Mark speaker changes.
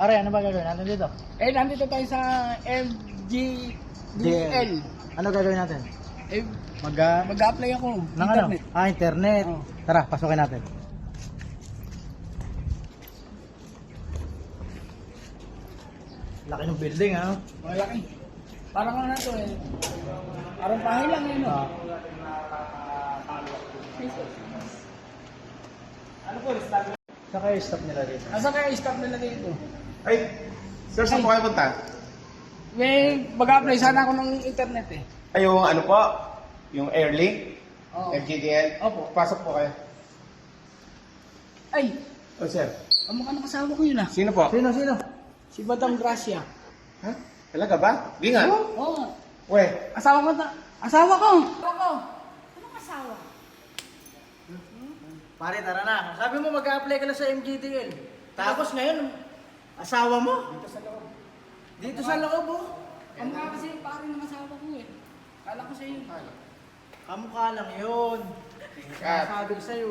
Speaker 1: Are, ano ba gagawin natin dito?
Speaker 2: Eh, nandito tayo sa FGDL.
Speaker 1: Ano gagawin natin?
Speaker 2: Eh,
Speaker 1: Mag...
Speaker 2: mag-apply ako.
Speaker 1: Ng ano?
Speaker 2: Internet.
Speaker 1: Internet.
Speaker 2: Oo.
Speaker 1: Tara, pasukin natin. Laki ng building, ha?
Speaker 2: Malaki. Parang ano to eh. Parang bahay lang eh, no?
Speaker 1: Ah.
Speaker 2: Ano po, stop?
Speaker 1: Saka yung stop nila dito.
Speaker 2: Asa kaya stop nila dito?
Speaker 3: Ay, sir, saan po kayo punta?
Speaker 2: May mag-apply sana ako ng internet eh.
Speaker 3: Ay, yung ano po? Yung Airlink?
Speaker 2: Oo.
Speaker 3: FGDL?
Speaker 2: Opo.
Speaker 3: Pasok po kayo.
Speaker 2: Ay,
Speaker 3: Oh, sir.
Speaker 2: ang mukha ng kasama ko yun ah.
Speaker 3: Sino po?
Speaker 1: Sino?
Speaker 2: Si Batang Gracia.
Speaker 3: Ha? Talaga ba? Bingan?
Speaker 2: Oo.
Speaker 3: We,
Speaker 2: Asawa ko ta. Asawa ko! Ako!
Speaker 4: Anong asawa?
Speaker 1: Pare, tara na. Sabi mo mag-apply ka na sa MGTL. Tapos ngayon, asawa mo?
Speaker 2: Dito sa loob.
Speaker 1: Dito sa loob, oh.
Speaker 2: Ang mukha kasi pare ng asawa ko eh. Kala ko sa iyo.
Speaker 1: Kamukha lang yun.
Speaker 3: Kat.
Speaker 1: Sabi ko sa'yo,